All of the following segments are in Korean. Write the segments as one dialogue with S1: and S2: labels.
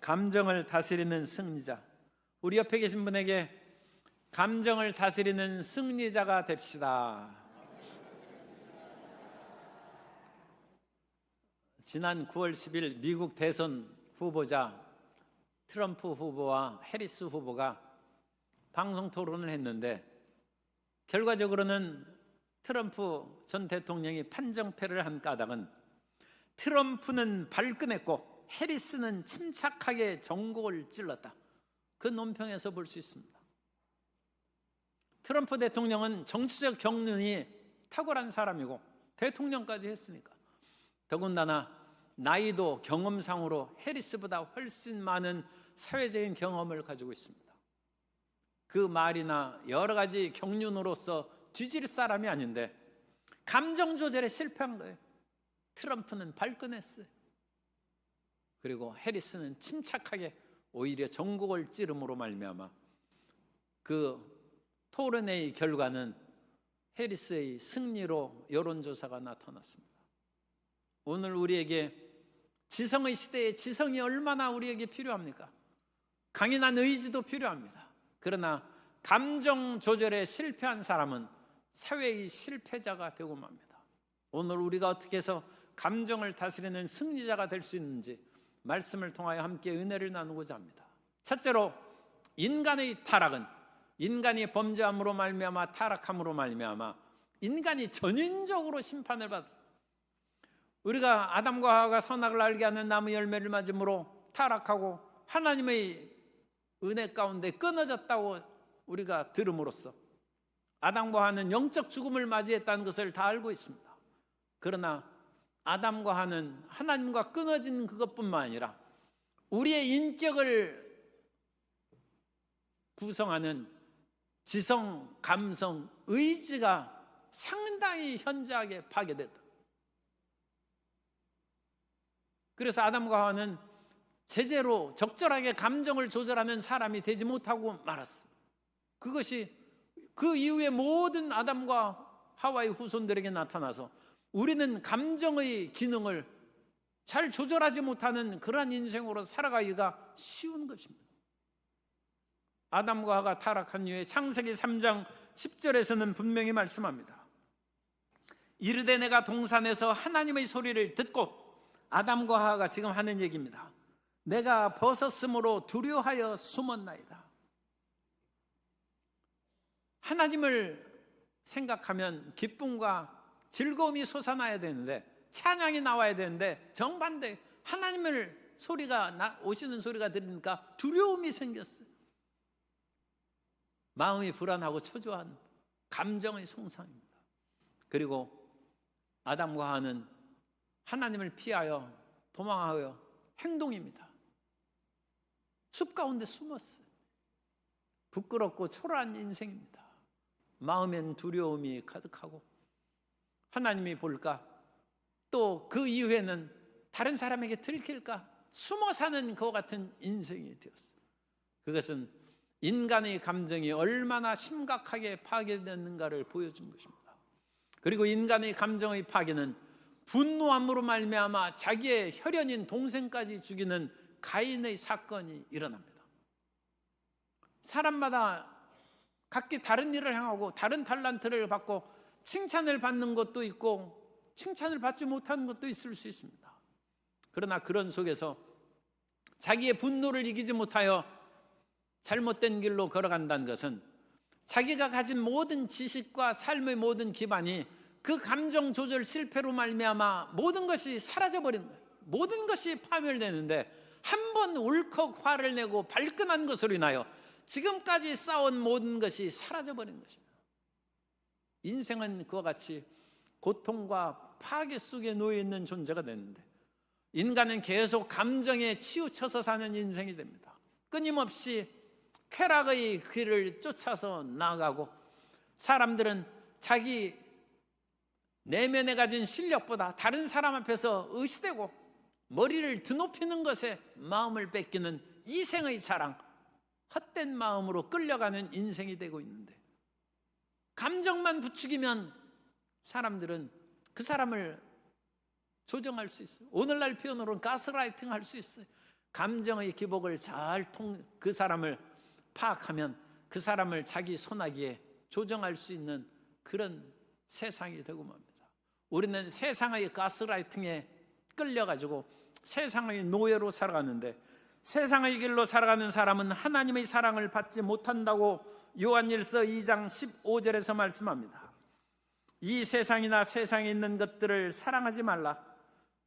S1: 감정을 다스리는 승리자. 우리 옆에 계신 분에게 감정을 다스리는 승리자가 됩시다. 지난 9월 10일 미국 대선 후보자 트럼프 후보와 해리스 후보가 방송 토론을 했는데 결과적으로는 트럼프 전 대통령이 판정패를 한 까닭은 트럼프는 발끈했고 해리스는 침착하게 전곡을 찔렀다. 그 논평에서 볼 수 있습니다. 트럼프 대통령은 정치적 경륜이 탁월한 사람이고 대통령까지 했으니까, 더군다나 나이도 경험상으로 해리스보다 훨씬 많은 사회적인 경험을 가지고 있습니다. 그 말이나 여러 가지 경륜으로서 뒤질 사람이 아닌데 감정 조절에 실패한 거예요. 트럼프는 발끈했어요. 그리고 해리스는 침착하게 오히려 전곡을 찌름으로 말미암아 그 토론회의 결과는 해리스의 승리로 여론조사가 나타났습니다. 오늘 우리에게 지성의 시대에 지성이 얼마나 우리에게 필요합니까? 강인한 의지도 필요합니다. 그러나 감정 조절에 실패한 사람은 사회의 실패자가 되고 맙니다. 오늘 우리가 어떻게 해서 감정을 다스리는 승리자가 될 수 있는지 말씀을 통하여 함께 은혜를 나누고자 합니다. 첫째로, 인간의 타락은 인간이 범죄함으로 말미암아 타락함으로 말미암아 인간이 전인적으로 심판을 받았다. 우리가 아담과 하와가 선악을 알게 하는 나무 열매를 맞음으로 타락하고 하나님의 은혜 가운데 끊어졌다고 우리가 들음으로써 아담과 하와는 영적 죽음을 맞이했다는 것을 다 알고 있습니다. 그러나 아담과 하와는 하나님과 끊어진 그것뿐만 아니라 우리의 인격을 구성하는 지성, 감성, 의지가 상당히 현저하게 파괴됐다. 그래서 아담과 하와는 제대로 적절하게 감정을 조절하는 사람이 되지 못하고 말았어. 그것이 그 이후에 모든 아담과 하와의 후손들에게 나타나서 우리는 감정의 기능을 잘 조절하지 못하는 그러한 인생으로 살아가기가 쉬운 것입니다. 아담과 하와가 타락한 이후에 창세기 3장 10절에서는 분명히 말씀합니다. 이르되 내가 동산에서 하나님의 소리를 듣고, 아담과 하와가 지금 하는 얘기입니다. 내가 벗었으므로 두려워하여 숨었나이다. 하나님을 생각하면 기쁨과 즐거움이 솟아나야 되는데, 찬양이 나와야 되는데 정반대, 하나님을 오시는 소리가 들리니까 두려움이 생겼어요. 마음이 불안하고 초조한 감정의 송상입니다. 그리고 아담과 하와는 하나님을 피하여 도망하여 행동입니다. 숲 가운데 숨었어요. 부끄럽고 초라한 인생입니다. 마음엔 두려움이 가득하고 하나님이 볼까, 또 그 이후에는 다른 사람에게 들킬까 숨어 사는 그와 같은 인생이 되었어요. 그것은 인간의 감정이 얼마나 심각하게 파괴됐는가를 보여준 것입니다. 그리고 인간의 감정의 파괴는 분노함으로 말미암아 자기의 혈연인 동생까지 죽이는 가인의 사건이 일어납니다. 사람마다 각기 다른 일을 행하고 다른 달란트를 받고 칭찬을 받는 것도 있고 칭찬을 받지 못하는 것도 있을 수 있습니다. 그러나 그런 속에서 자기의 분노를 이기지 못하여 잘못된 길로 걸어간다는 것은 자기가 가진 모든 지식과 삶의 모든 기반이 그 감정 조절 실패로 말미암아 모든 것이 사라져버린 거예요. 모든 것이 파멸되는데 한 번 울컥 화를 내고 발끈한 것으로 인하여 지금까지 쌓아온 모든 것이 사라져버린 것입니다. 인생은 그와 같이 고통과 파괴 속에 놓여있는 존재가 되는데 인간은 계속 감정에 치우쳐서 사는 인생이 됩니다. 끊임없이 쾌락의 길을 쫓아서 나아가고, 사람들은 자기 내면에 가진 실력보다 다른 사람 앞에서 의시되고 머리를 드높이는 것에 마음을 뺏기는 이생의 자랑, 헛된 마음으로 끌려가는 인생이 되고 있는데, 감정만 부추기면 사람들은 그 사람을 조정할 수 있어요. 오늘날 표현으로는 가스라이팅 할 수 있어요. 감정의 기복을 그 사람을 파악하면 그 사람을 자기 손아귀에 조정할 수 있는 그런 세상이 되고 맙니다. 우리는 세상의 가스라이팅에 끌려가지고 세상의 노예로 살아가는데, 세상의 길로 살아가는 사람은 하나님의 사랑을 받지 못한다고 요한일서 2장 15절에서 말씀합니다. 이 세상이나 세상에 있는 것들을 사랑하지 말라.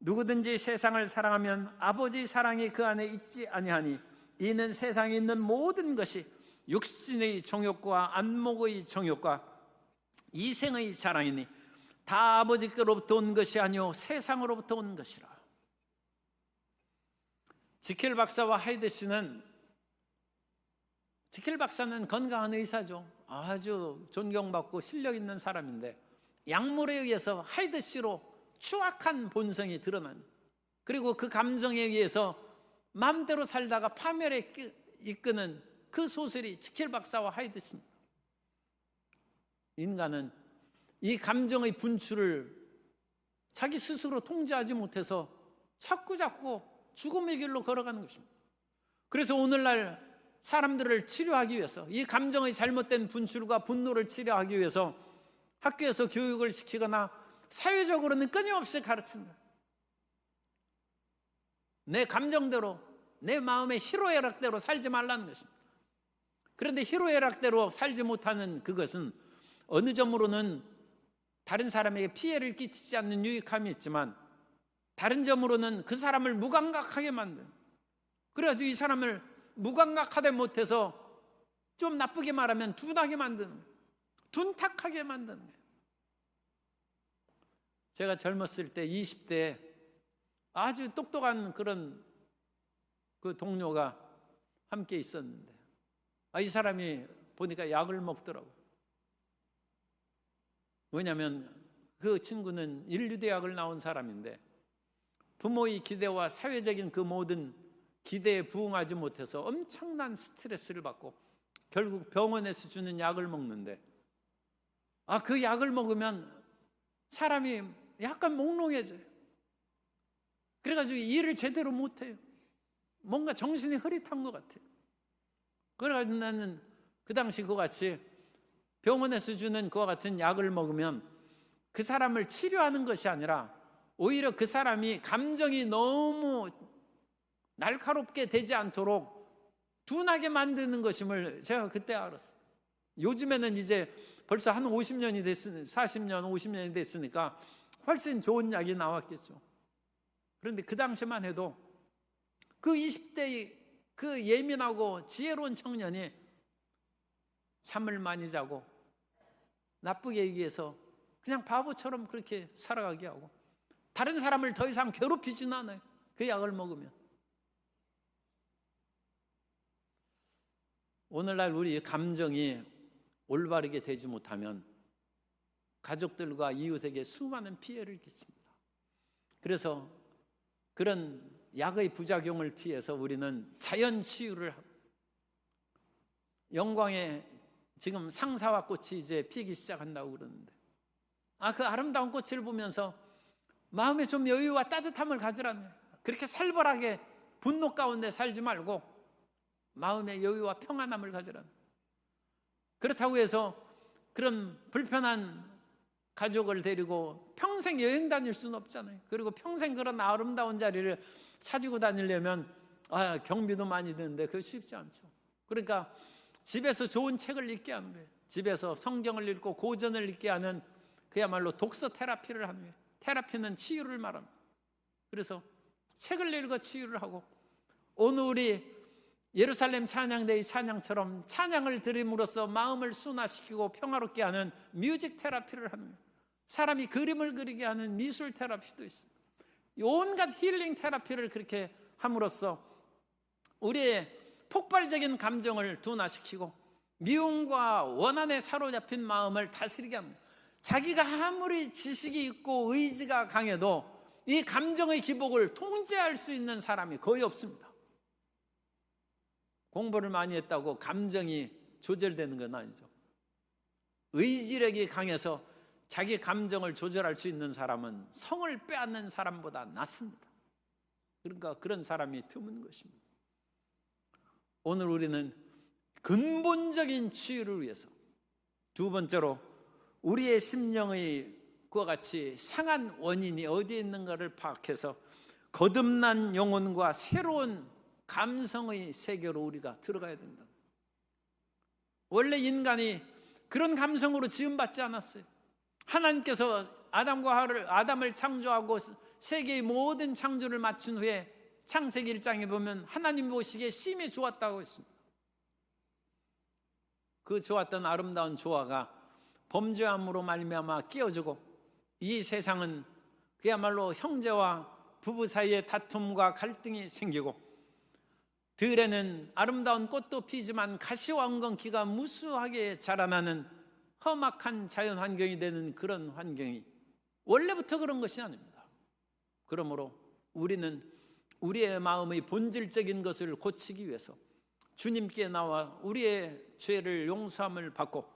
S1: 누구든지 세상을 사랑하면 아버지 사랑이 그 안에 있지 아니하니, 이는 세상에 있는 모든 것이 육신의 정욕과 안목의 정욕과 이생의 자랑이니 다 아버지께로부터 온 것이 아니오 세상으로부터 온 것이라. 지켈 박사와 하이드 씨는, 지켈 박사는 건강한 의사죠. 아주 존경받고 실력 있는 사람인데, 약물에 의해서 하이드 씨로 추악한 본성이 드러난, 그리고 그 감정에 의해서 마음대로 살다가 파멸에 이끄는 그 소설이 지켈 박사와 하이드 씨입니다. 인간은 이 감정의 분출을 자기 스스로 통제하지 못해서 자꾸 죽음의 길로 걸어가는 것입니다. 그래서 오늘날 사람들을 치료하기 위해서, 이 감정의 잘못된 분출과 분노를 치료하기 위해서 학교에서 교육을 시키거나 사회적으로는 끊임없이 가르친다. 내 감정대로, 내 마음의 희로애락대로 살지 말라는 것입니다. 그런데 희로애락대로 살지 못하는 그것은 어느 점으로는 다른 사람에게 피해를 끼치지 않는 유익함이 있지만, 다른 점으로는 그 사람을 무감각하게 만든, 그래가지고 이 사람을 무감각하게 못해서 좀 나쁘게 말하면 둔하게 만드는 거예요. 둔탁하게 만드는 거예요. 제가 젊었을 때 20대에 아주 똑똑한 그런 그 동료가 함께 있었는데, 이 사람이 보니까 약을 먹더라고요. 왜냐하면 그 친구는 인류대학을 나온 사람인데 부모의 기대와 사회적인 그 모든 기대에 부응하지 못해서 엄청난 스트레스를 받고 결국 병원에서 주는 약을 먹는데, 그 약을 먹으면 사람이 약간 몽롱해져요. 그래가지고 일을 제대로 못해요. 뭔가 정신이 흐릿한 것 같아요. 그래가지고 나는 그 당시 그와 같이 병원에서 주는 그와 같은 약을 먹으면 그 사람을 치료하는 것이 아니라 오히려 그 사람이 감정이 너무 날카롭게 되지 않도록 둔하게 만드는 것임을 제가 그때 알았어요. 요즘에는 이제 벌써 한 50년이 됐으니 40년, 50년이 됐으니까 훨씬 좋은 약이 나왔겠죠. 그런데 그 당시만 해도 그 20대의 그 예민하고 지혜로운 청년이 잠을 많이 자고 나쁘게 얘기해서 그냥 바보처럼 그렇게 살아가게 하고 다른 사람을 더 이상 괴롭히지는 않아요. 그 약을 먹으면. 오늘날 우리 감정이 올바르게 되지 못하면 가족들과 이웃에게 수많은 피해를 끼칩니다. 그래서 그런 약의 부작용을 피해서 우리는 자연 치유를 하고, 영광의 지금 상사화 꽃이 이제 피기 시작한다고 그러는데, 그 아름다운 꽃을 보면서 마음에 좀 여유와 따뜻함을 가지라는 거예요. 그렇게 살벌하게 분노 가운데 살지 말고 마음의 여유와 평안함을 가지라는 거예요. 그렇다고 해서 그런 불편한 가족을 데리고 평생 여행 다닐 수는 없잖아요. 그리고 평생 그런 아름다운 자리를 찾고 다니려면 경비도 많이 드는데 그게 쉽지 않죠. 그러니까 집에서 좋은 책을 읽게 하는 거예요. 집에서 성경을 읽고 고전을 읽게 하는, 그야말로 독서 테라피를 하는 거예요. 테라피는 치유를 말합니다. 그래서 책을 읽어 치유를 하고, 오늘 우리 예루살렘 찬양대의 찬양처럼 찬양을 드림으로써 마음을 순화시키고 평화롭게 하는 뮤직 테라피를 하는 거예요. 사람이 그림을 그리게 하는 미술 테라피도 있습니다. 온갖 힐링 테라피를 그렇게 함으로써 우리의 폭발적인 감정을 둔화시키고 미움과 원한에 사로잡힌 마음을 다스리게 합니다. 자기가 아무리 지식이 있고 의지가 강해도 이 감정의 기복을 통제할 수 있는 사람이 거의 없습니다. 공부를 많이 했다고 감정이 조절되는 건 아니죠. 의지력이 강해서 자기 감정을 조절할 수 있는 사람은 성을 빼앗는 사람보다 낫습니다. 그러니까 그런 사람이 드문 것입니다. 오늘 우리는 근본적인 치유를 위해서, 두 번째로 우리의 심령의 그와 같이 상한 원인이 어디에 있는가를 파악해서 거듭난 영혼과 새로운 감성의 세계로 우리가 들어가야 된다. 원래 인간이 그런 감성으로 지음받지 않았어요. 하나님께서 아담을 창조하고 세계의 모든 창조를 마친 후에 창세기 1장에 보면 하나님 보시기에 심히 좋았다고 했습니다. 그 좋았던 아름다운 조화가 범죄함으로 말미암아 깨어지고, 이 세상은 그야말로 형제와 부부 사이에 다툼과 갈등이 생기고, 들에는 아름다운 꽃도 피지만 가시와 엉겅퀴가 무수하게 자라나는 험악한 자연 환경이 되는 그런 환경이 원래부터 그런 것이 아닙니다. 그러므로 우리는 우리의 마음의 본질적인 것을 고치기 위해서 주님께 나와 우리의 죄를 용서함을 받고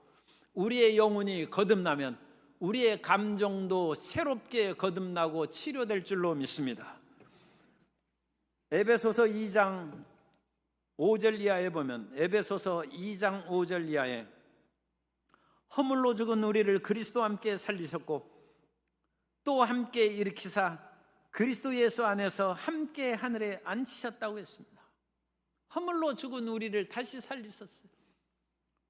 S1: 우리의 영혼이 거듭나면 우리의 감정도 새롭게 거듭나고 치료될 줄로 믿습니다. 에베소서 2장 5절 이하에 보면, 에베소서 2장 5절 이하에 허물로 죽은 우리를 그리스도와 함께 살리셨고 또 함께 일으키사 그리스도 예수 안에서 함께 하늘에 앉히셨다고 했습니다. 허물로 죽은 우리를 다시 살리셨어요.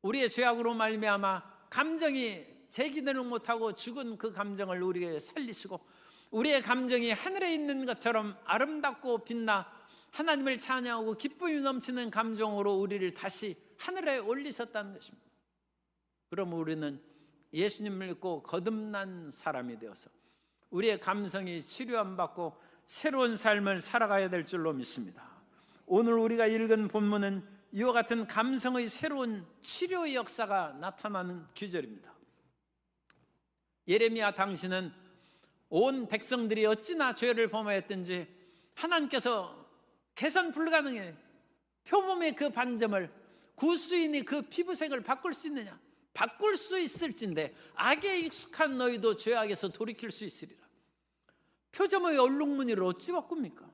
S1: 우리의 죄악으로 말미암아 감정이 제기되는 못하고 죽은 그 감정을 우리에게 살리시고, 우리의 감정이 하늘에 있는 것처럼 아름답고 빛나 하나님을 찬양하고 기쁨이 넘치는 감정으로 우리를 다시 하늘에 올리셨다는 것입니다. 그럼 우리는 예수님을 믿고 거듭난 사람이 되어서 우리의 감성이 치료함 받고 새로운 삶을 살아가야 될 줄로 믿습니다. 오늘 우리가 읽은 본문은 이와 같은 감성의 새로운 치료의 역사가 나타나는 규절입니다. 예레미야 당시는 온 백성들이 어찌나 죄를 범하였든지 하나님께서 개선 불가능해, 표범의 그 반점을 구수인이 그 피부색을 바꿀 수 있느냐? 바꿀 수 있을진데 악에 익숙한 너희도 죄악에서 돌이킬 수 있으리라. 표점의 얼룩무늬를 어찌 바꿉니까?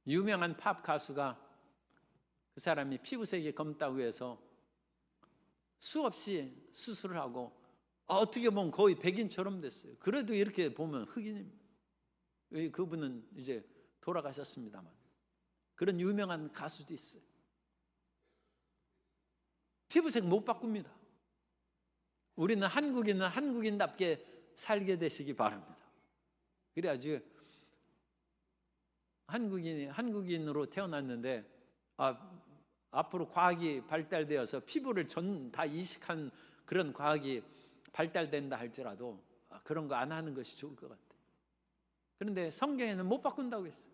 S1: 유명한 팝 가수가 그 사람이 피부색이 검다고 해서 수없이 수술을 하고 어떻게 보면 거의 백인처럼 됐어요. 그래도 이렇게 보면 흑인입니다. 그분은 이제 돌아가셨습니다만 그런 유명한 가수도 있어요. 피부색 못 바꿉니다. 우리는 한국인은 한국인답게 살게 되시기 바랍니다. 그래야지 한국인으로 태어났는데 앞으로 과학이 발달되어서 피부를 다 이식한 그런 과학이 발달된다 할지라도 그런 거 안 하는 것이 좋을 것 같아요. 그런데 성경에는 못 바꾼다고 했어요.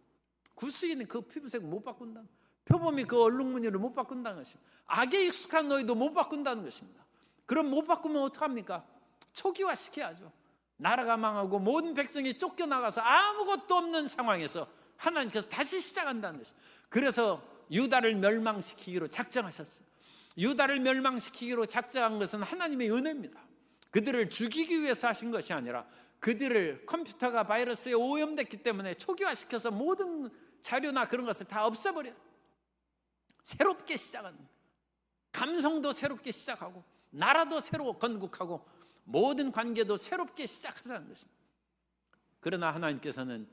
S1: 구수인은 그 피부색 못 바꾼다. 표범이 그 얼룩무늬를 못 바꾼다는 것입니다. 악에 익숙한 너희도 못 바꾼다는 것입니다. 그럼 못 바꾸면 어떡합니까? 초기화시켜야죠. 나라가 망하고 모든 백성이 쫓겨나가서 아무것도 없는 상황에서 하나님께서 다시 시작한다는 것입니다. 그래서 유다를 멸망시키기로 작정하셨어요. 유다를 멸망시키기로 작정한 것은 하나님의 은혜입니다. 그들을 죽이기 위해서 하신 것이 아니라 그들을 컴퓨터가 바이러스에 오염됐기 때문에 초기화시켜서 모든 자료나 그런 것을 다 없애버려요. 새롭게 시작하는 거예요. 감성도 새롭게 시작하고 나라도 새로 건국하고 모든 관계도 새롭게 시작하자는 것입니다. 그러나 하나님께서는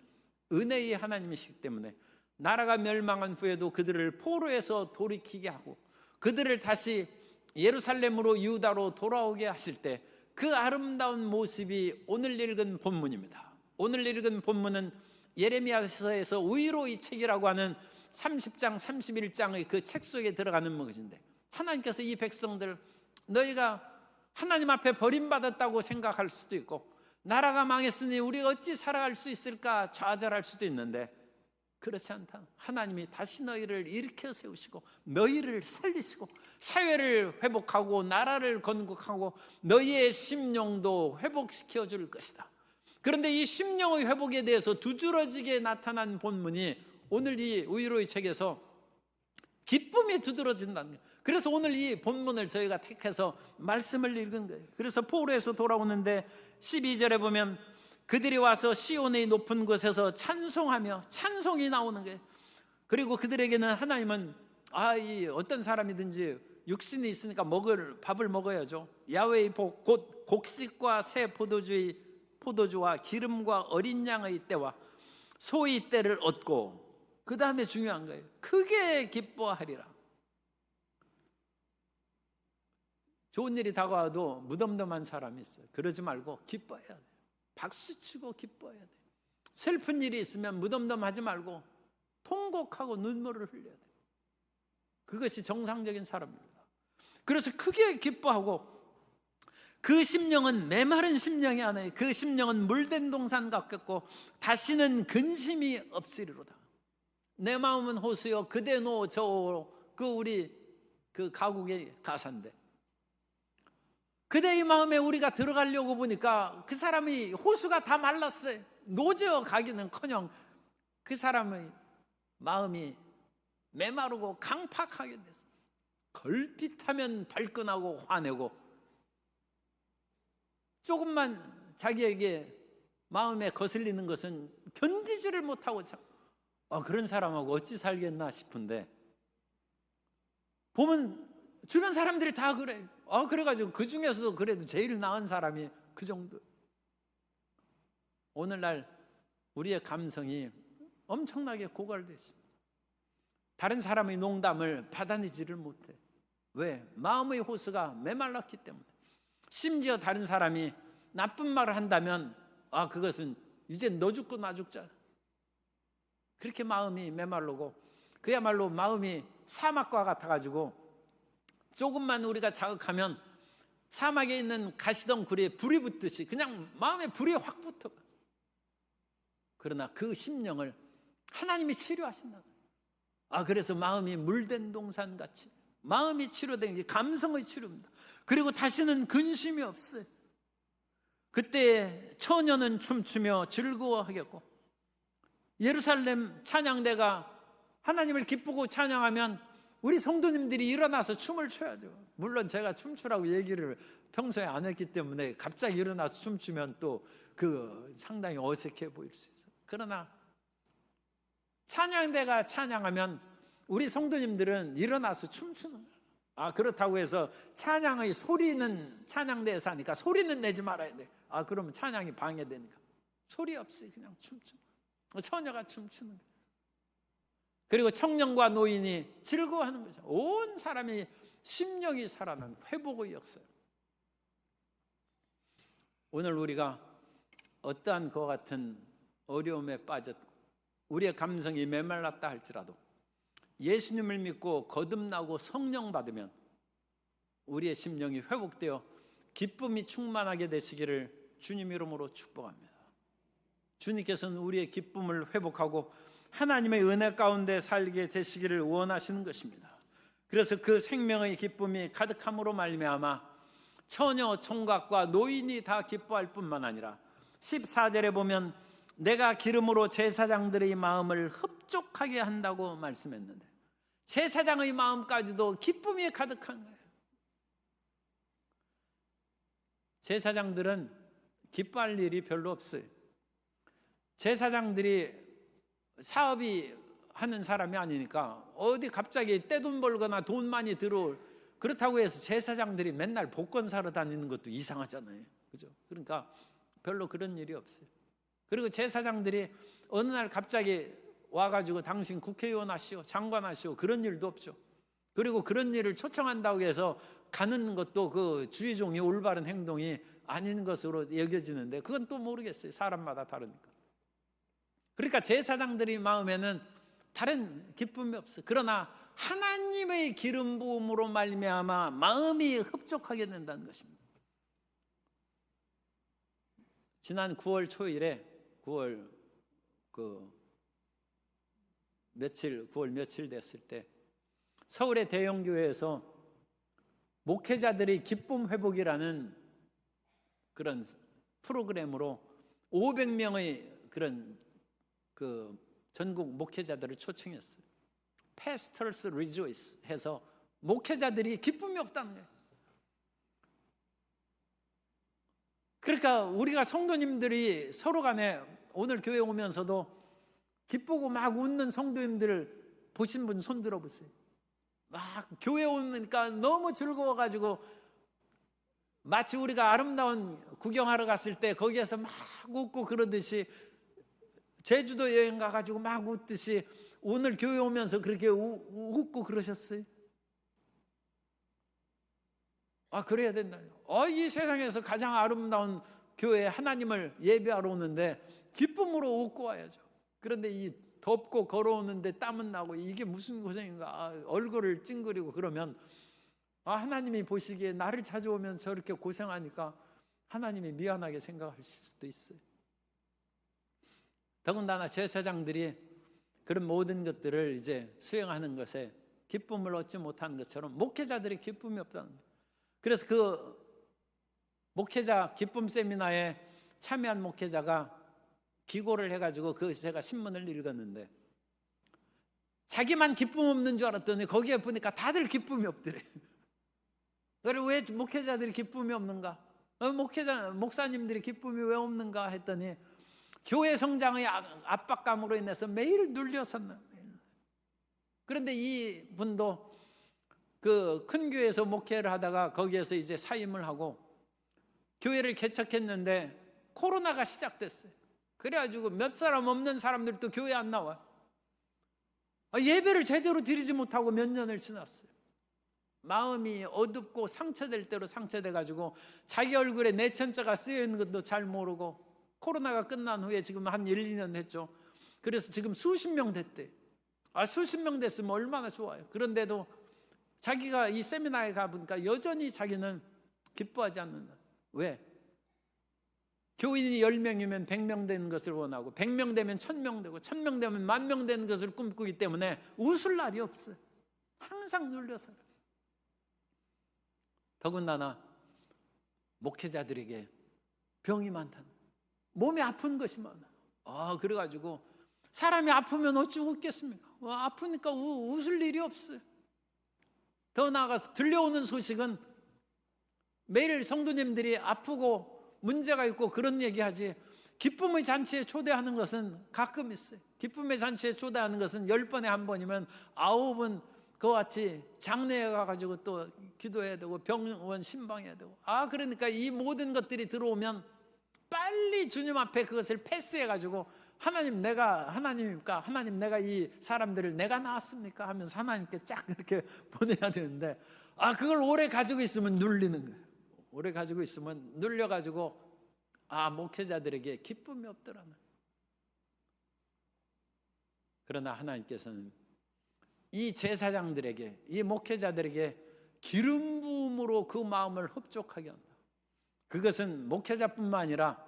S1: 은혜의 하나님이시기 때문에 나라가 멸망한 후에도 그들을 포로에서 돌이키게 하고 그들을 다시 예루살렘으로 유다로 돌아오게 하실 때 그 아름다운 모습이 오늘 읽은 본문입니다. 오늘 읽은 본문은 예레미야서에서 우위로의 책이라고 하는 30장 31장의 그 책 속에 들어가는 것인데, 하나님께서 이 백성들, 너희가 하나님 앞에 버림받았다고 생각할 수도 있고 나라가 망했으니 우리가 어찌 살아갈 수 있을까 좌절할 수도 있는데, 그렇지 않다. 하나님이 다시 너희를 일으켜 세우시고 너희를 살리시고 사회를 회복하고 나라를 건국하고 너희의 심령도 회복시켜 줄 것이다. 그런데 이 심령의 회복에 대해서 두드러지게 나타난 본문이 오늘 이 우위로의 책에서 기쁨이 두드러진다는 거예요. 그래서 오늘 이 본문을 저희가 택해서 말씀을 읽은 거예요. 그래서 포로에서 돌아오는데 12절에 보면 그들이 와서 시온의 높은 곳에서 찬송하며 찬송이 나오는 거예요. 그리고 그들에게는 하나님은 이 어떤 사람이든지 육신이 있으니까 밥을 먹어야죠. 야훼의 복 곧 곡식과 새 포도주와 기름과 어린 양의 때와 소의 때를 얻고, 그 다음에 중요한 거예요. 크게 기뻐하리라. 좋은 일이 다가와도 무덤덤한 사람이 있어요. 그러지 말고 기뻐해야 돼요. 박수치고 기뻐해야 돼요. 슬픈 일이 있으면 무덤덤하지 말고 통곡하고 눈물을 흘려야 돼요. 그것이 정상적인 사람입니다. 그래서 크게 기뻐하고, 그 심령은 메마른 심령이 아니에요. 그 심령은 물된 동산 같겠고 다시는 근심이 없으리로다. 내 마음은 호수여 그대 노 저오, 우리 가곡의 가사인데, 그대의 마음에 우리가 들어가려고 보니까 그 사람이 호수가 다 말랐어요. 노져 가기는커녕 그 사람의 마음이 메마르고 강팍하게 됐어요. 걸핏하면 발끈하고 화내고, 조금만 자기에게 마음에 거슬리는 것은 견디지를 못하고 그런 사람하고 어찌 살겠나 싶은데, 보면 주변 사람들이 다 그래요. 그래가지고 그 중에서도 그래도 제일 나은 사람이 그 정도. 오늘날 우리의 감성이 엄청나게 고갈되어 있습니다. 다른 사람의 농담을 받아내지를 못해. 왜? 마음의 호수가 메말랐기 때문에. 심지어 다른 사람이 나쁜 말을 한다면 그것은 이제 너 죽고 나 죽자. 그렇게 마음이 메말르고, 그야말로 마음이 사막과 같아가지고 조금만 우리가 자극하면 사막에 있는 가시덩굴에 불이 붙듯이 그냥 마음에 불이 확 붙어. 그러나 그 심령을 하나님이 치료하신다. 그래서 마음이 물된 동산같이 마음이 치료된 게 감성의 치료입니다. 그리고 다시는 근심이 없어요. 그때 처녀는 춤추며 즐거워하겠고, 예루살렘 찬양대가 하나님을 기쁘고 찬양하면 우리 성도님들이 일어나서 춤을 춰야죠. 물론 제가 춤추라고 얘기를 평소에 안 했기 때문에 갑자기 일어나서 춤추면 또 상당히 어색해 보일 수 있어요. 그러나 찬양대가 찬양하면 우리 성도님들은 일어나서 춤추는 거예요. 그렇다고 해서 찬양의 소리는 찬양대에서 하니까 소리는 내지 말아야 돼. 그러면 찬양이 방해되니까 소리 없이 그냥 춤추는 거예요. 처녀가 춤추는 거예요. 그리고 청년과 노인이 즐거워하는 거죠. 온 사람이 심령이 살아난 회복의 역사예요. 오늘 우리가 어떠한 그와 같은 어려움에 빠졌고 우리의 감성이 메말랐다 할지라도 예수님을 믿고 거듭나고 성령 받으면 우리의 심령이 회복되어 기쁨이 충만하게 되시기를 주님 이름으로 축복합니다. 주님께서는 우리의 기쁨을 회복하고 하나님의 은혜 가운데 살게 되시기를 원하시는 것입니다. 그래서 그 생명의 기쁨이 가득함으로 말미암아 처녀, 총각과 노인이 다 기뻐할 뿐만 아니라 14절에 보면 내가 기름으로 제사장들의 마음을 흡족하게 한다고 말씀했는데, 제사장의 마음까지도 기쁨이 가득한 거예요. 제사장들은 기뻐할 일이 별로 없어요. 제사장들이 사업이 하는 사람이 아니니까 어디 갑자기 떼돈 벌거나 돈 많이 들어올, 그렇다고 해서 제사장들이 맨날 복권 사러 다니는 것도 이상하잖아요. 그죠? 그러니까 별로 그런 일이 없어요. 그리고 제사장들이 어느 날 갑자기 와가지고 당신 국회의원 하시오, 장관 하시오, 그런 일도 없죠. 그리고 그런 일을 초청한다고 해서 가는 것도 그 주의종이 올바른 행동이 아닌 것으로 여겨지는데, 그건 또 모르겠어요. 사람마다 다르니까. 그러니까 제사장들의 마음에는 다른 기쁨이 없어요. 그러나 하나님의 기름 부음으로 말미암아 마음이 흡족하게 된다는 것입니다. 지난 9월 초일에 9월 며칠 됐을 때 서울의 대형교회에서 목회자들의 기쁨 회복이라는 그런 프로그램으로 500명의 그런 전국 목회자들을 초청했어요. Pastors Rejoice 해서 목회자들이 기쁨이 없다는 거예요. 그러니까 우리가 성도님들이 서로 간에 오늘 교회 오면서도 기쁘고 막 웃는 성도님들을 보신 분 손 들어보세요. 막 교회 오니까 너무 즐거워가지고 마치 우리가 아름다운 구경하러 갔을 때 거기에서 막 웃고 그러듯이, 제주도 여행 가가지고 막 웃듯이 오늘 교회 오면서 그렇게 웃고 그러셨어요? 그래야 된다. 이 세상에서 가장 아름다운 교회에 하나님을 예배하러 오는데 기쁨으로 웃고 와야죠. 그런데 이 덥고 걸어오는데 땀은 나고 이게 무슨 고생인가, 얼굴을 찡그리고 그러면 하나님이 보시기에 나를 찾아오면 저렇게 고생하니까 하나님이 미안하게 생각하실 수도 있어요. 더군다나 제사장들이 그런 모든 것들을 이제 수행하는 것에 기쁨을 얻지 못하는 것처럼 목회자들이 기쁨이 없다는 거예요. 그래서 그 목회자 기쁨 세미나에 참여한 목회자가 기고를 해가지고 제가 신문을 읽었는데, 자기만 기쁨 없는 줄 알았더니 거기에 보니까 다들 기쁨이 없더래. 그래, 왜 목회자들이 기쁨이 없는가? 목사님들이 기쁨이 왜 없는가 했더니 교회 성장의 압박감으로 인해서 매일 눌려섰나. 그런데 이 분도 그 큰 교회에서 목회를 하다가 거기에서 이제 사임을 하고 교회를 개척했는데 코로나가 시작됐어요. 그래가지고 몇 사람 없는 사람들도 교회 안 나와요. 예배를 제대로 드리지 못하고 몇 년을 지났어요. 마음이 어둡고 상처될 대로 상처돼가지고 자기 얼굴에 내천자가 쓰여있는 것도 잘 모르고, 코로나가 끝난 후에 지금 한 1, 2년 됐죠. 그래서 지금 수십 명 됐대. 수십 명 됐으면 얼마나 좋아요. 그런데도 자기가 이 세미나에 가보니까 여전히 자기는 기뻐하지 않는다. 왜? 교인이 10명이면 100명 되는 것을 원하고 100명 되면 1000명 되고 1000명 되면 10,000명 되는 것을 꿈꾸기 때문에 웃을 날이 없어요. 항상 눌려서. 더군다나 목회자들에게 병이 많다는, 몸이 아픈 것이 많아요. 그래가지고 사람이 아프면 어찌 웃겠습니까? 아프니까 웃을 일이 없어요. 더 나아가서 들려오는 소식은 매일 성도님들이 아프고 문제가 있고 그런 얘기하지, 기쁨의 잔치에 초대하는 것은 가끔 있어요. 기쁨의 잔치에 초대하는 것은 10번에 한 번이면 9번 그와 같이 장례에 가가지고 또 기도해야 되고 병원 신방해야 되고. 그러니까 이 모든 것들이 들어오면 빨리 주님 앞에 그것을 패스해가지고, 하나님 내가 하나님입니까? 하나님 내가 이 사람들을 내가 낳았습니까? 하면서 하나님께 쫙 이렇게 보내야 되는데, 그걸 오래 가지고 있으면 눌리는 거예요. 오래 가지고 있으면 눌려가지고 목회자들에게 기쁨이 없더라는. 그러나 하나님께서는 이 제사장들에게, 이 목회자들에게 기름 부음으로 그 마음을 흡족하게 한다. 그것은 목회자뿐만 아니라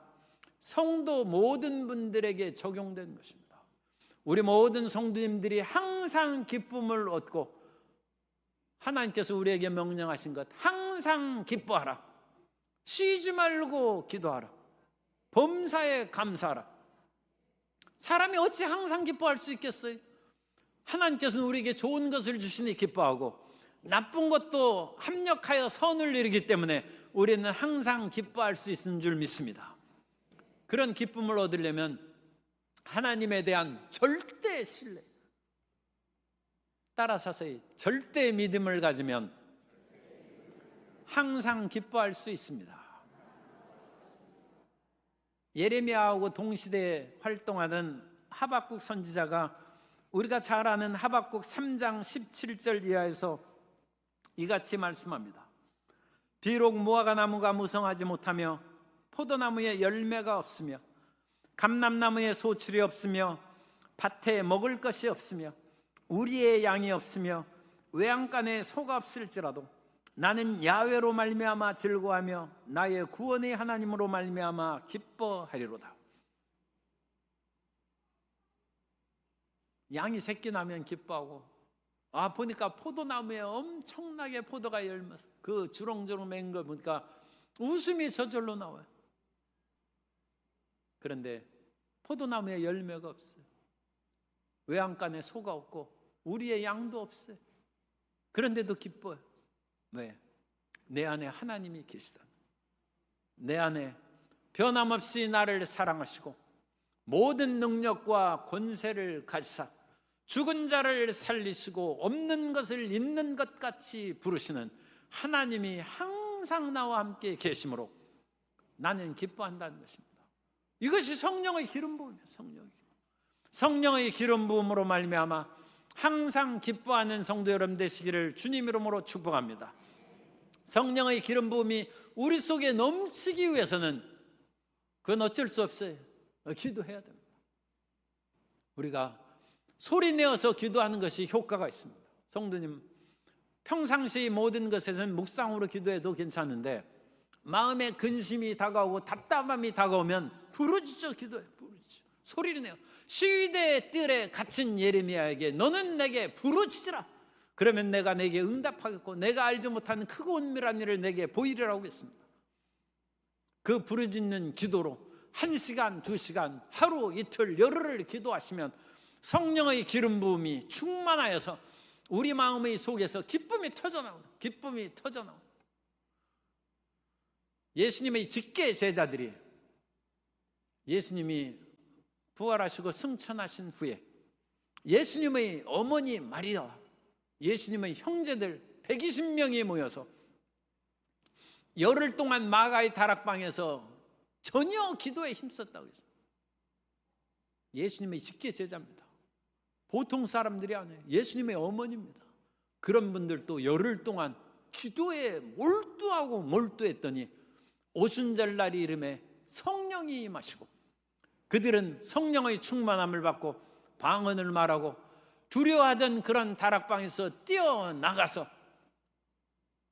S1: 성도 모든 분들에게 적용된 것입니다. 우리 모든 성도님들이 항상 기쁨을 얻고, 하나님께서 우리에게 명령하신 것, 항상 기뻐하라, 쉬지 말고 기도하라, 범사에 감사하라. 사람이 어찌 항상 기뻐할 수 있겠어요? 하나님께서는 우리에게 좋은 것을 주시니 기뻐하고 나쁜 것도 합력하여 선을 이루기 때문에 우리는 항상 기뻐할 수 있는 줄 믿습니다. 그런 기쁨을 얻으려면 하나님에 대한 절대 신뢰, 따라서서의 절대 믿음을 가지면 항상 기뻐할 수 있습니다. 예레미야하고 동시대에 활동하는 하박국 선지자가 우리가 잘 아는 하박국 3장 17절 이하에서 이같이 말씀합니다. 비록 무화과 나무가 무성하지 못하며 포도나무에 열매가 없으며 감람나무에 소출이 없으며 밭에 먹을 것이 없으며 우리의 양이 없으며 외양간에 소가 없을지라도 나는 야훼로 말미암아 즐거워하며 나의 구원의 하나님으로 말미암아 기뻐하리로다. 양이 새끼 나면 기뻐하고, 보니까 포도나무에 엄청나게 포도가 열면서 그 주렁주렁 맨 걸 보니까 웃음이 저절로 나와요. 그런데 포도나무에 열매가 없어요. 외양간에 소가 없고 우리의 양도 없어요. 그런데도 기뻐요. 왜? 내 안에 하나님이 계시다. 내 안에 변함없이 나를 사랑하시고 모든 능력과 권세를 가지사 죽은 자를 살리시고 없는 것을 있는 것 같이 부르시는 하나님이 항상 나와 함께 계심으로 나는 기뻐한다는 것입니다. 이것이 성령의 기름 부음이에요. 성령의 기름 부음으로 말미암아 항상 기뻐하는 성도 여러분 되시기를 주님 이름으로 축복합니다. 성령의 기름 부음이 우리 속에 넘치기 위해서는 그건 어쩔 수 없어요. 기도해야 됩니다. 우리가 소리 내어서 기도하는 것이 효과가 있습니다. 성도님, 평상시 모든 것에서는 묵상으로 기도해도 괜찮은데 마음에 근심이 다가오고 답답함이 다가오면 부르짖어 기도해요. 부르짖어. 소리를 내요. 시위대의 뜰에 갇힌 예레미야에게 너는 내게 부르짖으라. 그러면 내가 내게 응답하겠고 내가 알지 못하는 크고 은밀한 일을 내게 보이리라고 했습니다. 그 부르짖는 기도로 1시간, 2시간, 하루, 이틀, 열흘을 기도하시면 성령의 기름 부음이 충만하여서 우리 마음의 속에서 기쁨이 터져나옵니다. 기쁨이 터져나옵니다. 예수님의 직계 제자들이 예수님이 부활하시고 승천하신 후에 예수님의 어머니 마리아와 예수님의 형제들 120명이 모여서 열흘 동안 마가의 다락방에서 전혀 기도에 힘썼다고 했어요. 예수님의 직계 제자입니다. 보통 사람들이 아니에요. 예수님의 어머니입니다. 그런 분들도 열흘 동안 기도에 몰두하고 몰두했더니 오순절날이 이름에 성령이 임하시고 그들은 성령의 충만함을 받고 방언을 말하고 두려워하던 그런 다락방에서 뛰어나가서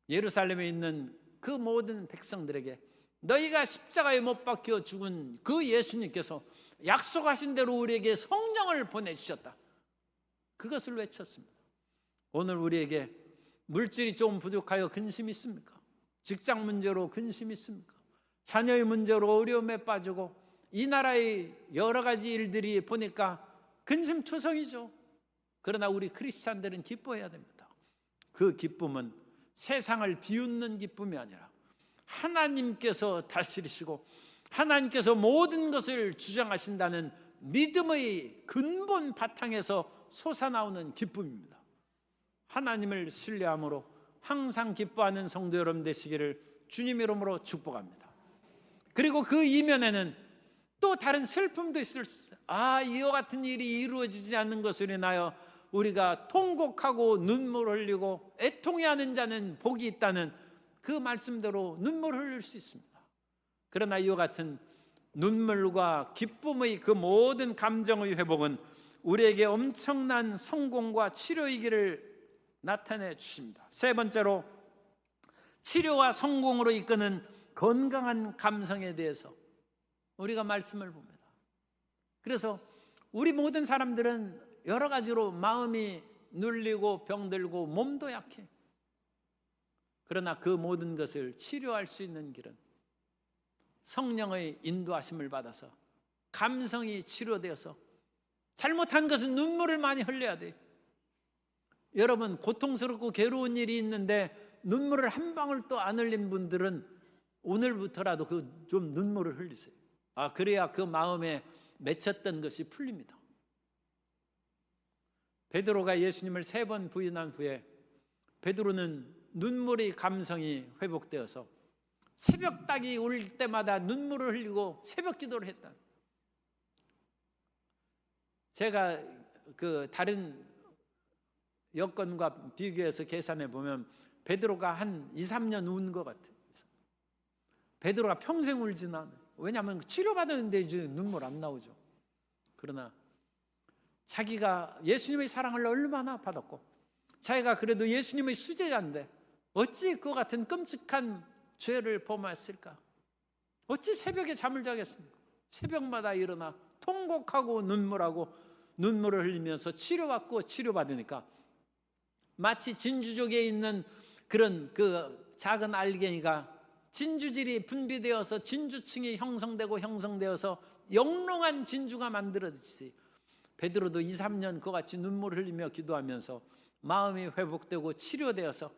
S1: 예루살렘에 있는 그 모든 백성들에게 너희가 십자가에 못 박혀 죽은 그 예수님께서 약속하신 대로 우리에게 성령을 보내주셨다. 그것을 외쳤습니다. 오늘 우리에게 물질이 좀 부족하여 근심이 있습니까? 직장 문제로 근심이 있습니까? 자녀의 문제로 어려움에 빠지고 이 나라의 여러 가지 일들이 보니까 근심투성이죠. 그러나 우리 크리스찬들은 기뻐해야 됩니다. 그 기쁨은 세상을 비웃는 기쁨이 아니라 하나님께서 다스리시고 하나님께서 모든 것을 주장하신다는 믿음의 근본 바탕에서 솟아나오는 기쁨입니다. 하나님을 신뢰함으로 항상 기뻐하는 성도 여러분 되시기를 주님 이름으로 축복합니다. 그리고 그 이면에는 또 다른 슬픔도 있을 수 있어요. 이와 같은 일이 이루어지지 않는 것으로 인하여 우리가 통곡하고 눈물 흘리고 애통해하는 자는 복이 있다는 그 말씀대로 눈물 흘릴 수 있습니다. 그러나 이와 같은 눈물과 기쁨의 그 모든 감정의 회복은 우리에게 엄청난 성공과 치료의 길을 나타내 주십니다. 세 번째로 치료와 성공으로 이끄는 건강한 감성에 대해서 우리가 말씀을 봅니다. 그래서 우리 모든 사람들은 여러 가지로 마음이 눌리고 병들고 몸도 약해. 그러나 그 모든 것을 치료할 수 있는 길은 성령의 인도하심을 받아서 감성이 치료되어서 잘못한 것은 눈물을 많이 흘려야 돼요. 여러분 고통스럽고 괴로운 일이 있는데 눈물을 한 방울도 안 흘린 분들은 오늘부터라도 그 좀 눈물을 흘리세요. 그래야 그 마음에 맺혔던 것이 풀립니다. 베드로가 예수님을 3번 부인한 후에 베드로는 눈물의 감성이 회복되어서 새벽 닭이 울 때마다 눈물을 흘리고 새벽 기도를 했다. 제가 그 다른 여건과 비교해서 계산해 보면 베드로가 한 2, 3년 운 것 같아요. 베드로가 평생 울지는 않아요. 왜냐하면 치료받았는데 이제 눈물 안 나오죠. 그러나 자기가 예수님의 사랑을 얼마나 받았고 자기가 그래도 예수님의 수제자인데 어찌 그와 같은 끔찍한 죄를 범했을까? 어찌 새벽에 잠을 자겠습니까? 새벽마다 일어나 통곡하고 눈물을 흘리면서 치료받고 치료받으니까 마치 진주족에 있는 그런 그 작은 알갱이가 진주질이 분비되어서 진주층이 형성되어서 영롱한 진주가 만들어지지. 베드로도 2, 3년 그와 같이 눈물을 흘리며 기도하면서 마음이 회복되고 치료되어서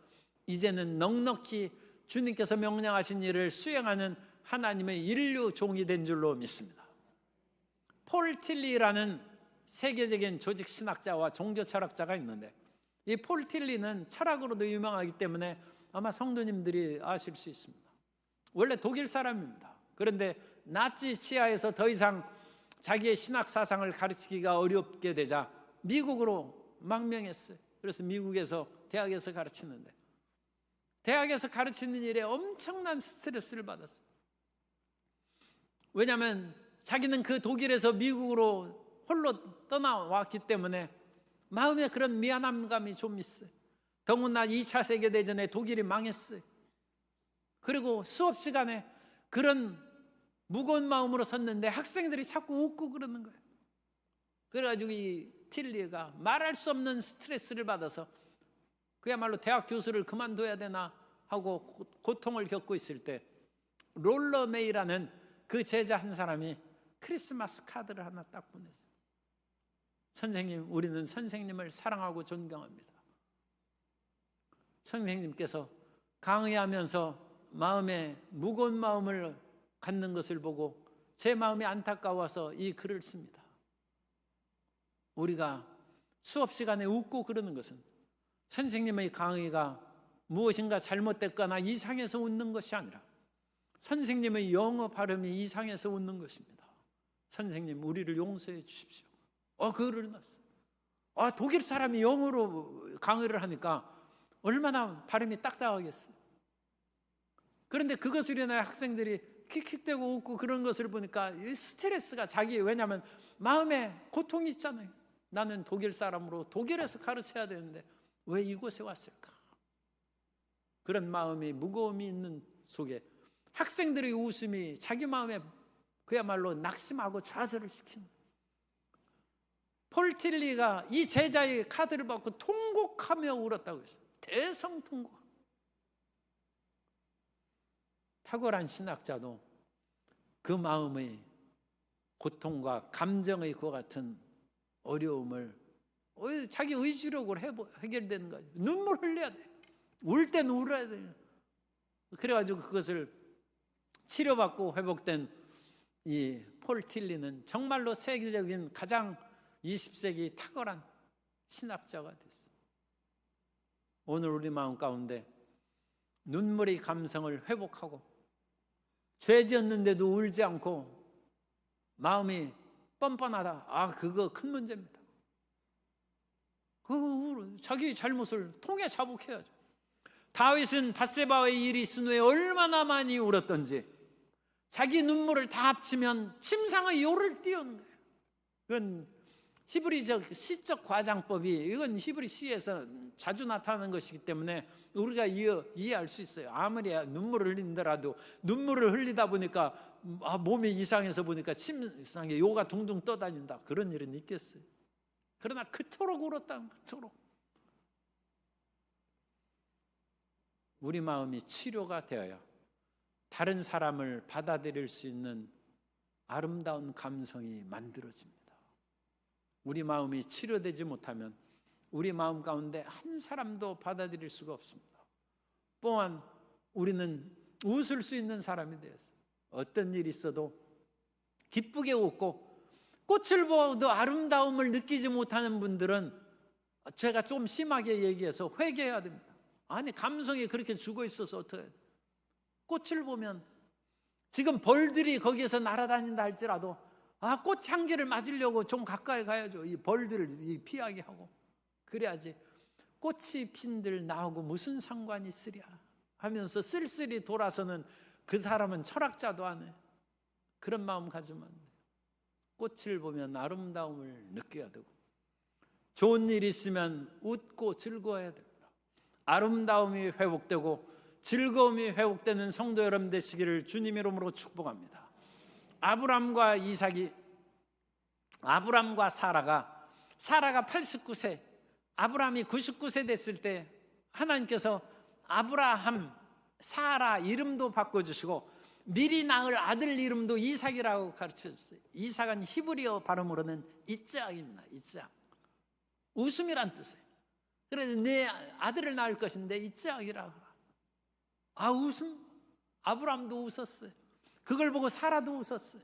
S1: 이제는 넉넉히 주님께서 명령하신 일을 수행하는 하나님의 인류 종이 된 줄로 믿습니다. 폴 틸리라는 세계적인 조직 신학자와 종교 철학자가 있는데, 이 폴 틸리는 철학으로도 유명하기 때문에 아마 성도님들이 아실 수 있습니다. 원래 독일 사람입니다. 그런데 나치 치하에서 더 이상 자기의 신학 사상을 가르치기가 어렵게 되자 미국으로 망명했어요. 그래서 미국에서 대학에서 가르치는데, 대학에서 가르치는 일에 엄청난 스트레스를 받았어요. 왜냐하면 자기는 그 독일에서 미국으로 홀로 떠나왔기 때문에 마음에 그런 미안함감이 좀 있어요. 더군다나 2차 세계대전에 독일이 망했어요. 그리고 수업 시간에 그런 무거운 마음으로 섰는데 학생들이 자꾸 웃고 그러는 거예요. 그래가지고 이 틸리가 말할 수 없는 스트레스를 받아서 그야말로 대학 교수를 그만둬야 되나 하고 고통을 겪고 있을 때, 롤러메이라는 그 제자 한 사람이 크리스마스 카드를 하나 딱 보냈어요. 선생님, 우리는 선생님을 사랑하고 존경합니다. 선생님께서 강의하면서 마음에 무거운 마음을 갖는 것을 보고 제 마음이 안타까워서 이 글을 씁니다. 우리가 수업 시간에 웃고 그러는 것은 선생님의 강의가 무엇인가 잘못됐거나 이상해서 웃는 것이 아니라 선생님의 영어 발음이 이상해서 웃는 것입니다. 선생님, 우리를 용서해 주십시오. 글을 넣었어요. 독일 사람이 영어로 강의를 하니까 얼마나 발음이 딱딱하겠어요. 그런데 그것을 인해 학생들이 킥킥대고 웃고 그런 것을 보니까 이 스트레스가 왜냐하면 마음에 고통이 있잖아요. 나는 독일 사람으로 독일에서 가르쳐야 되는데 왜 이곳에 왔을까? 그런 마음이, 무거움이 있는 속에 학생들의 웃음이 자기 마음에 그야말로 낙심하고 좌절을 시키는, 폴 틸리가 이 제자의 카드를 받고 통곡하며 울었다고 했어요. 대성통곡. 탁월한 신학자도 그 마음의 고통과 감정의 그와 같은 어려움을 자기 의지력으로 해결되는 거죠. 눈물 흘려야 돼. 울 때는 울어야 돼. 그래가지고 그것을 치료받고 회복된 이 폴 틸리는 정말로 세계적인 가장 20세기 탁월한 신학자가 됐어요. 오늘 우리 마음 가운데 눈물의 감성을 회복하고 죄 지었는데도 울지 않고 마음이 뻔뻔하다. 그거 큰 문제입니다. 자기 잘못을 통해 자복해야죠. 다윗은 밧세바의 일이 있은 후에 얼마나 많이 울었던지 자기 눈물을 다 합치면 침상의 요를 띄우는 거예요. 그건 히브리적 시적 과장법이, 이건 히브리 시에서 자주 나타나는 것이기 때문에 우리가 이해할 수 있어요. 아무리 눈물을 흘린다라도 눈물을 흘리다 보니까 몸이 이상해서 보니까 침상에 요가 둥둥 떠다닌다, 그런 일은 있겠어요. 그러나 그토록 울었다. 그토록 우리 마음이 치료가 되어야 다른 사람을 받아들일 수 있는 아름다운 감성이 만들어집니다. 우리 마음이 치료되지 못하면 우리 마음 가운데 한 사람도 받아들일 수가 없습니다. 또한 우리는 웃을 수 있는 사람이 되었어요. 어떤 일이 있어도 기쁘게 웃고, 꽃을 보아도 아름다움을 느끼지 못하는 분들은 제가 좀 심하게 얘기해서 회개해야 됩니다. 아니, 감성이 그렇게 죽어 있어서 어떡해. 꽃을 보면 지금 벌들이 거기에서 날아다닌다 할지라도 꽃 향기를 맞으려고 좀 가까이 가야죠. 이 벌들을 피하게 하고 그래야지. 꽃이 핀들 나하고 무슨 상관이 있으랴 하면서 쓸쓸히 돌아서는 그 사람은 철학자도 안 해. 그런 마음 가지면 안 돼요. 꽃을 보면 아름다움을 느껴야 되고, 좋은 일이 있으면 웃고 즐거워야 됩니다. 아름다움이 회복되고 즐거움이 회복되는 성도 여러분 되시기를 주님의 이름으로 축복합니다. 아브람과 사라가 89세, 아브람이 99세 됐을 때 하나님께서 아브라함, 사라 이름도 바꿔주시고 미리 낳을 아들 이름도 이삭이라고 가르쳐줬어요. 이삭은 히브리어 발음으로는 이츠악입니다. 이츠악, 웃음이란 뜻이에요. 그래서 내 아들을 낳을 것인데 이츠악이라고. 웃음? 아브람도 웃었어요. 그걸 보고 사라도 웃었어요.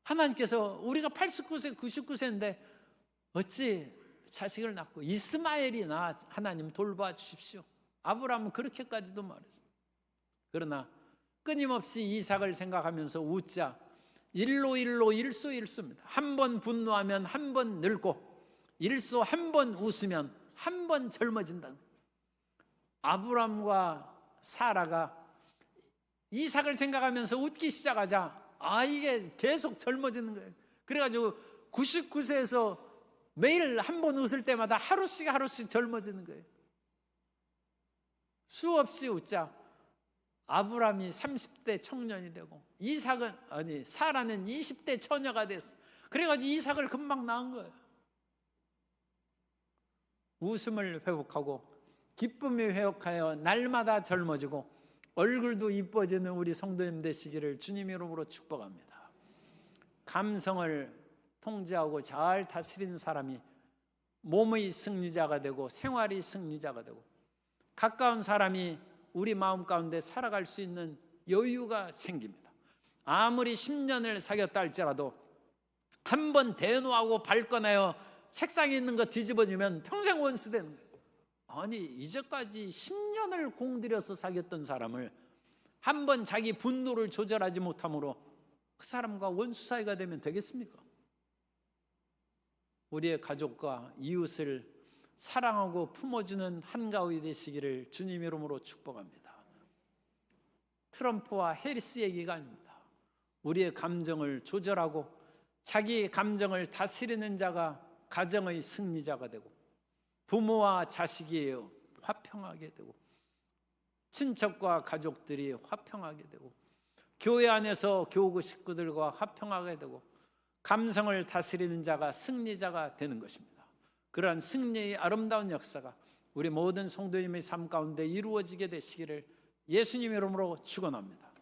S1: 하나님께서 우리가 89세, 99세인데 어찌 자식을 낳고 이스마엘이나 하나님 돌봐 주십시오. 아브라함은 그렇게까지도 말했어요. 그러나 끊임없이 이삭을 생각하면서 웃자. 일로 일소일소입니다. 한 번 분노하면 한 번 늙고, 일소 한 번 웃으면 한 번 젊어진다는 거예요. 아브라함과 사라가 이삭을 생각하면서 웃기 시작하자 이게 계속 젊어지는 거예요. 그래가지고 99세에서 매일 한 번 웃을 때마다 하루씩 젊어지는 거예요. 수없이 웃자 아브라함이 30대 청년이 되고 사라는 20대 처녀가 됐어. 그래가지고 이삭을 금방 낳은 거예요. 웃음을 회복하고 기쁨이 회복하여 날마다 젊어지고 얼굴도 이뻐지는 우리 성도님 되시기를 주님 이름으로 축복합니다. 감성을 통제하고 잘 다스리는 사람이 몸의 승리자가 되고 생활의 승리자가 되고 가까운 사람이 우리 마음 가운데 살아갈 수 있는 여유가 생깁니다. 아무리 10년을 사귀었다 할지라도 한 번 대노하고 발끈하여 책상에 있는 거 뒤집어주면 평생 원수 되는 거예요. 아니 이제까지 10년을 공들여서 사귀었던 사람을 한 번 자기 분노를 조절하지 못함으로 그 사람과 원수 사이가 되면 되겠습니까? 우리의 가족과 이웃을 사랑하고 품어주는 한가위 되시기를 주님 이름으로 축복합니다. 트럼프와 해리스 얘기가 아닙니다. 우리의 감정을 조절하고 자기 감정을 다스리는 자가 가정의 승리자가 되고 부모와 자식이 화평하게 되고 친척과 가족들이 화평하게 되고 교회 안에서 교구 식구들과 화평하게 되고 감성을 다스리는 자가 승리자가 되는 것입니다. 그러한 승리의 아름다운 역사가 우리 모든 성도님의 삶 가운데 이루어지게 되시기를 예수님 이름으로 축원합니다.